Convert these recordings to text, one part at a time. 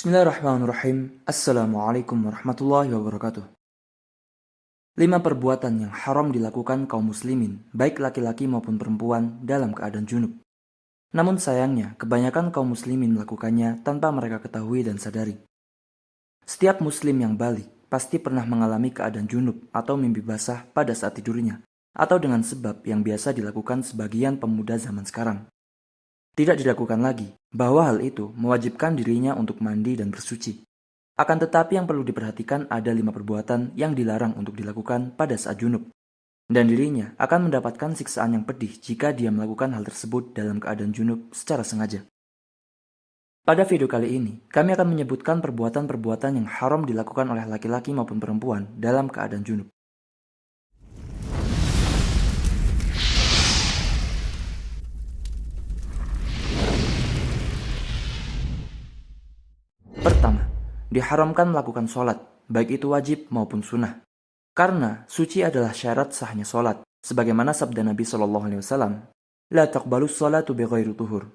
Bismillahirrahmanirrahim. Assalamualaikum warahmatullahi wabarakatuh. 5 perbuatan yang haram dilakukan kaum muslimin, baik laki-laki maupun perempuan dalam keadaan junub. Namun sayangnya, kebanyakan kaum muslimin melakukannya tanpa mereka ketahui dan sadari. Setiap muslim yang balik pasti pernah mengalami keadaan junub atau mimpi basah pada saat tidurnya, atau dengan sebab yang biasa dilakukan sebagian pemuda zaman sekarang. Tidak diragukan lagi bahwa hal itu mewajibkan dirinya untuk mandi dan bersuci. Akan tetapi yang perlu diperhatikan ada 5 perbuatan yang dilarang untuk dilakukan pada saat junub. Dan dirinya akan mendapatkan siksaan yang pedih jika dia melakukan hal tersebut dalam keadaan junub secara sengaja. Pada video kali ini, kami akan menyebutkan perbuatan-perbuatan yang haram dilakukan oleh laki-laki maupun perempuan dalam keadaan junub. Pertama, diharamkan melakukan sholat, baik itu wajib maupun sunnah. Karena suci adalah syarat sahnya sholat, sebagaimana sabda Nabi SAW, La taqbalus sholatu bighairi tuhur.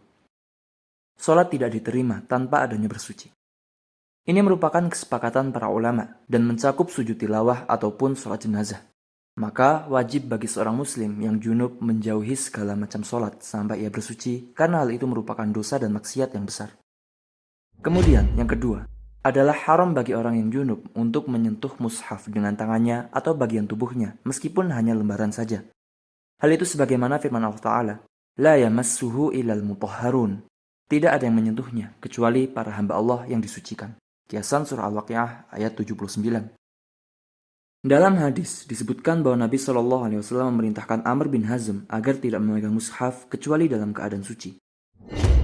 Sholat tidak diterima tanpa adanya bersuci. Ini merupakan kesepakatan para ulama dan mencakup sujud tilawah ataupun sholat jenazah. Maka wajib bagi seorang muslim yang junub menjauhi segala macam sholat sampai ia bersuci, karena hal itu merupakan dosa dan maksiat yang besar. Kemudian, yang kedua, adalah haram bagi orang yang junub untuk menyentuh mushaf dengan tangannya atau bagian tubuhnya, meskipun hanya lembaran saja. Hal itu sebagaimana firman Allah Ta'ala, La yamassuhu ilal mutahharun. Tidak ada yang menyentuhnya, kecuali para hamba Allah yang disucikan. Kiasan surah Al-Waqi'ah ayat 79. Dalam hadis, disebutkan bahwa Nabi SAW memerintahkan Amr bin Hazm agar tidak memegang mushaf kecuali dalam keadaan suci.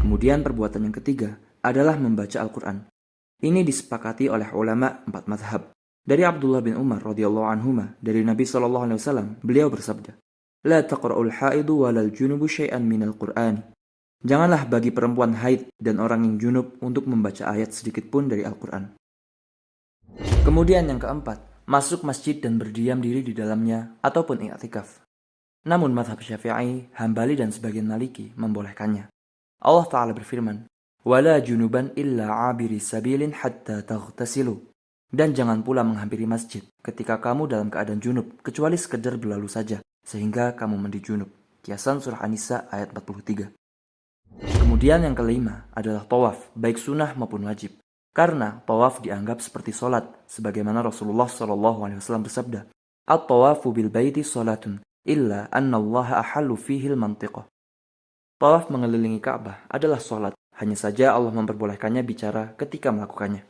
Kemudian perbuatan yang ketiga adalah membaca Al-Quran. Ini disepakati oleh ulama 4 mazhab. Dari Abdullah bin Umar radhiyallahu anhuma, dari Nabi SAW, beliau bersabda, La taqra'ul haidu walal junubu syai'an minal Qur'an. Janganlah bagi perempuan haid dan orang yang junub untuk membaca ayat sedikit pun dari Al-Quran. Kemudian yang keempat, masuk masjid dan berdiam diri di dalamnya ataupun i'tikaf. Namun mazhab Syafi'i, Hambali dan sebagian Maliki membolehkannya. Allah Ta'ala berfirman, Wala junuban illa abiri sabilin hatta taghtasilu. Dan jangan pula menghampiri masjid ketika kamu dalam keadaan junub, kecuali sekedar berlalu saja, sehingga kamu mandi junub. Kiasan surah An-Nisa ayat 43. Kemudian yang kelima adalah tawaf, baik sunnah maupun wajib. Karena tawaf dianggap seperti solat, sebagaimana Rasulullah SAW bersabda, At-tawafu bil baiti solatun, illa anna Allah ahallu fihil mantiqah. Tawaf mengelilingi Ka'bah adalah solat, hanya saja Allah memperbolehkannya bicara ketika melakukannya.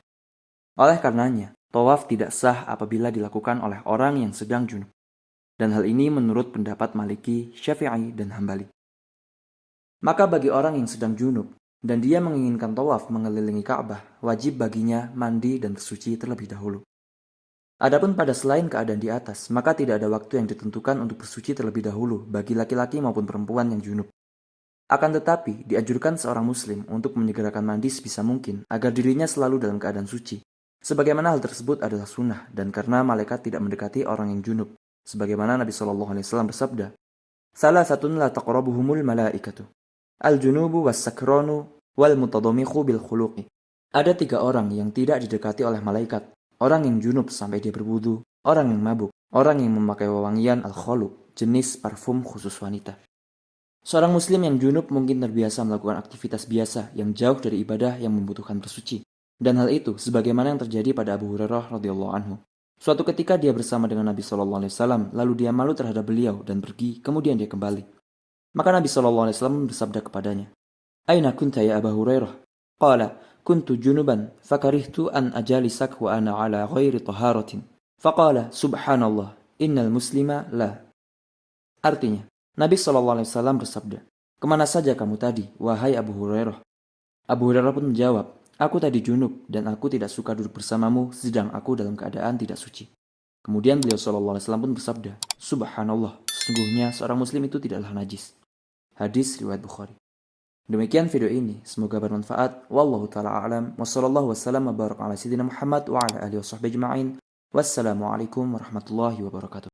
Oleh karenanya, tawaf tidak sah apabila dilakukan oleh orang yang sedang junub. Dan hal ini menurut pendapat Maliki, Syafi'i, dan Hambali. Maka bagi orang yang sedang junub, dan dia menginginkan tawaf mengelilingi Ka'bah, wajib baginya mandi dan bersuci terlebih dahulu. Adapun pada selain keadaan di atas, maka tidak ada waktu yang ditentukan untuk bersuci terlebih dahulu bagi laki-laki maupun perempuan yang junub. Akan tetapi, dianjurkan seorang muslim untuk menyegerakan mandi sebisa mungkin agar dirinya selalu dalam keadaan suci. Sebagaimana hal tersebut adalah sunnah dan karena malaikat tidak mendekati orang yang junub. Sebagaimana Nabi SAW bersabda, Salah satun la taqrabuhumul malaikatu. Al-junubu was-sakranu wal-mutadamiqu bil khuluqi. Ada 3 orang yang tidak didekati oleh malaikat. Orang yang junub sampai dia berwudu, orang yang mabuk, orang yang memakai wewangian al-khuluq, jenis parfum khusus wanita. Seorang muslim yang junub mungkin terbiasa melakukan aktivitas biasa yang jauh dari ibadah yang membutuhkan bersuci. Dan hal itu sebagaimana yang terjadi pada Abu Hurairah radhiyallahu anhu. Suatu ketika dia bersama dengan Nabi SAW, lalu dia malu terhadap beliau dan pergi, kemudian dia kembali. Maka Nabi SAW bersabda kepadanya, Aina kunta ya Abu Hurairah? Qala, kuntu junuban, fakarihtu an ajalisak wa ana ala ghairi taharatin. Faqala, subhanallah, innal muslima la. Artinya, Nabi SAW bersabda, Kemana saja kamu tadi, wahai Abu Hurairah? Abu Hurairah pun menjawab, Aku tadi junub dan aku tidak suka duduk bersamamu sedang aku dalam keadaan tidak suci. Kemudian beliau SAW pun bersabda, Subhanallah, sesungguhnya seorang muslim itu tidaklah najis. Hadis riwayat Bukhari. Demikian video ini, semoga bermanfaat. Wallahu ta'ala a'lam. Wassallallahu wassalam wa baraka ala sayyidina Muhammad wa ala alihi wa sahbihi ajma'in. Wassalamualaikum warahmatullahi wabarakatuh.